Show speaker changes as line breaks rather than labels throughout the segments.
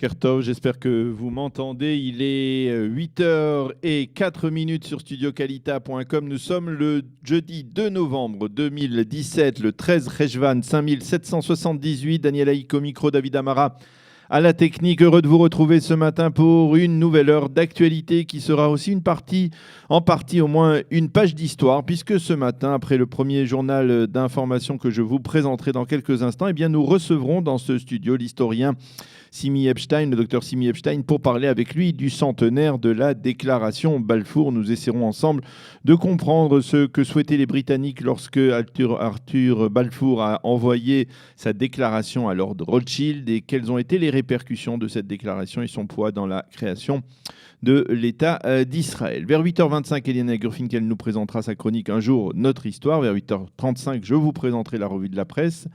Kertov, j'espère que vous m'entendez. Il est 8h04 sur studiokalita.com. Nous sommes le jeudi 2 novembre 2017, le 13 Rejvan 5778. Daniel Haïk au micro, David Amara à la technique. Heureux de vous retrouver ce matin pour une nouvelle heure d'actualité qui sera aussi en partie au moins une page d'histoire, puisque ce matin, après le premier journal d'information que je vous présenterai dans quelques instants, eh bien, nous recevrons dans ce studio l'historien Simi Epstein, le docteur Simi Epstein, pour parler avec lui du centenaire de la déclaration Balfour. Nous essaierons ensemble de comprendre ce que souhaitaient les Britanniques lorsque Arthur Balfour a envoyé sa déclaration à Lord Rothschild et quelles ont été les répercussions de cette déclaration et son poids dans la création de l'État d'Israël. Vers 8h25, Eliana Gurfinkel nous présentera sa chronique Un jour, notre histoire. Vers 8h35, je vous présenterai la revue de la presse.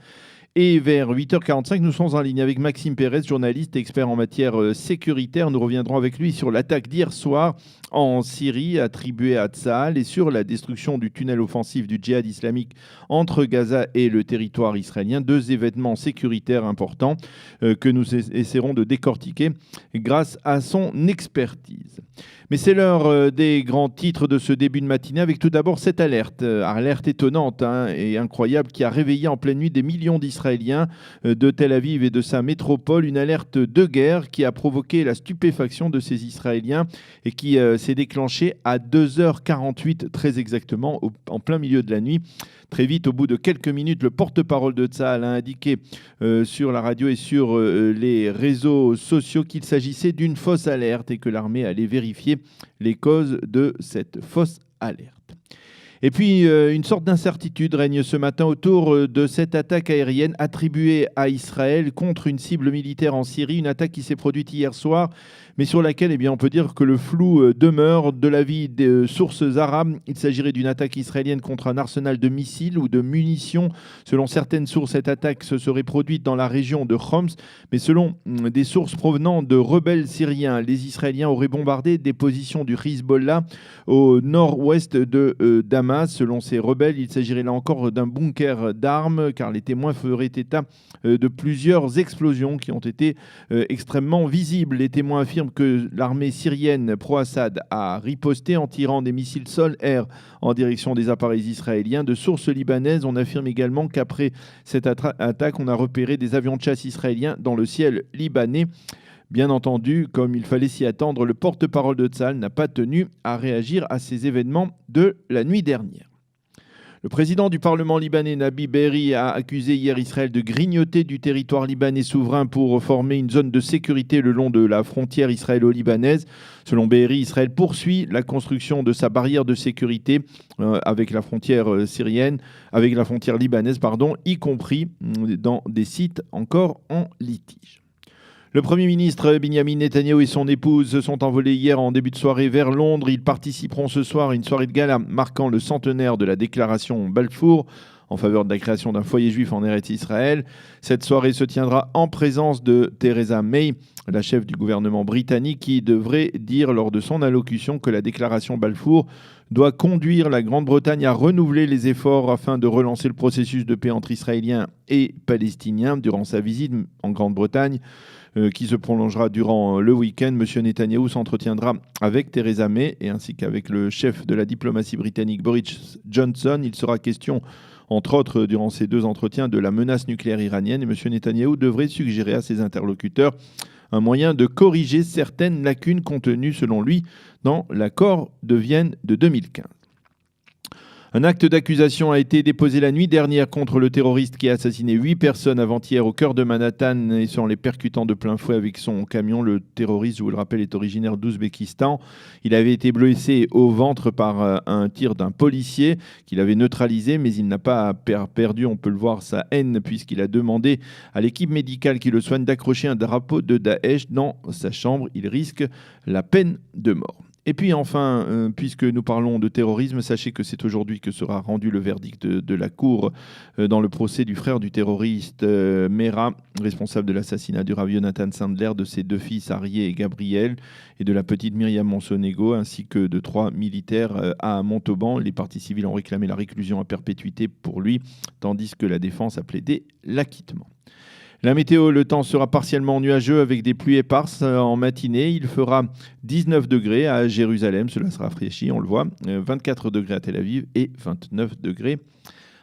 Et vers 8h45, nous sommes en ligne avec Maxime Pérez, journaliste et expert en matière sécuritaire. Nous reviendrons avec lui sur l'attaque d'hier soir en Syrie attribuée à Tsahal et sur la destruction du tunnel offensif du djihad islamique entre Gaza et le territoire israélien. Deux événements sécuritaires importants que nous essaierons de décortiquer grâce à son expertise. Mais c'est l'heure des grands titres de ce début de matinée avec tout d'abord cette alerte étonnante et incroyable qui a réveillé en pleine nuit des millions d'Israéliens de Tel Aviv et de sa métropole. Une alerte de guerre qui a provoqué la stupéfaction de ces Israéliens et qui s'est déclenchée à 2h48 très exactement en plein milieu de la nuit. Très vite, au bout de quelques minutes, le porte-parole de Tsahal a indiqué sur la radio et sur les réseaux sociaux qu'il s'agissait d'une fausse alerte et que l'armée allait vérifier les causes de cette fausse alerte. Et puis, une sorte d'incertitude règne ce matin autour de cette attaque aérienne attribuée à Israël contre une cible militaire en Syrie, une attaque qui s'est produite hier soir, mais sur laquelle on peut dire que le flou demeure. De l'avis des sources arabes, il s'agirait d'une attaque israélienne contre un arsenal de missiles ou de munitions. Selon certaines sources, cette attaque se serait produite dans la région de Homs, mais selon des sources provenant de rebelles syriens, les Israéliens auraient bombardé des positions du Hezbollah au nord-ouest de Damas. Selon ces rebelles, il s'agirait là encore d'un bunker d'armes, car les témoins feraient état de plusieurs explosions qui ont été extrêmement visibles. Les témoins affirment que l'armée syrienne pro-Assad a riposté en tirant des missiles sol-air en direction des appareils israéliens. De sources libanaises, on affirme également qu'après cette attaque, on a repéré des avions de chasse israéliens dans le ciel libanais. Bien entendu, comme il fallait s'y attendre, le porte-parole de Tsahal n'a pas tenu à réagir à ces événements de la nuit dernière. Le président du Parlement libanais, Nabi Berri, a accusé hier Israël de grignoter du territoire libanais souverain pour former une zone de sécurité le long de la frontière israélo-libanaise. Selon Berri, Israël poursuit la construction de sa barrière de sécurité avec la frontière libanaise, y compris dans des sites encore en litige. Le Premier ministre Benjamin Netanyahou et son épouse se sont envolés hier en début de soirée vers Londres. Ils participeront ce soir à une soirée de gala marquant le centenaire de la déclaration Balfour en faveur de la création d'un foyer juif en Eretz Israël. Cette soirée se tiendra en présence de Theresa May, la chef du gouvernement britannique, qui devrait dire lors de son allocution que la déclaration Balfour doit conduire la Grande-Bretagne à renouveler les efforts afin de relancer le processus de paix entre Israéliens et Palestiniens. Durant sa visite en Grande-Bretagne, qui se prolongera durant le week-end, M. Netanyahou s'entretiendra avec Theresa May et ainsi qu'avec le chef de la diplomatie britannique Boris Johnson. Il sera question, entre autres, durant ces deux entretiens, de la menace nucléaire iranienne. Et M. Netanyahou devrait suggérer à ses interlocuteurs un moyen de corriger certaines lacunes contenues, selon lui, dans l'accord de Vienne de 2015. Un acte d'accusation a été déposé la nuit dernière contre le terroriste qui a assassiné 8 personnes avant-hier au cœur de Manhattan et en les percutant de plein fouet avec son camion. Le terroriste, je vous le rappelle, est originaire d'Ouzbékistan. Il avait été blessé au ventre par un tir d'un policier qu'il avait neutralisé, mais il n'a pas perdu, on peut le voir, sa haine puisqu'il a demandé à l'équipe médicale qui le soigne d'accrocher un drapeau de Daesh dans sa chambre. Il risque la peine de mort. Et puis enfin, puisque nous parlons de terrorisme, sachez que c'est aujourd'hui que sera rendu le verdict de la Cour dans le procès du frère du terroriste Mera, responsable de l'assassinat du Rav Jonathan Sandler, de ses 2 fils Arié et Gabriel, et de la petite Myriam Monsonego, ainsi que de 3 militaires à Montauban. Les parties civiles ont réclamé la réclusion à perpétuité pour lui, tandis que la défense a plaidé l'acquittement. La météo, le temps sera partiellement nuageux avec des pluies éparses en matinée. Il fera 19 degrés à Jérusalem, cela sera rafraîchi, on le voit, 24 degrés à Tel Aviv et 29 degrés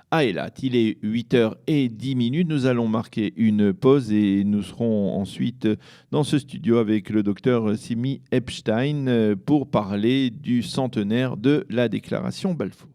à Eilat. Il est 8h10. Nous allons marquer une pause et nous serons ensuite dans ce studio avec le docteur Simi Epstein pour parler du centenaire de la déclaration Balfour.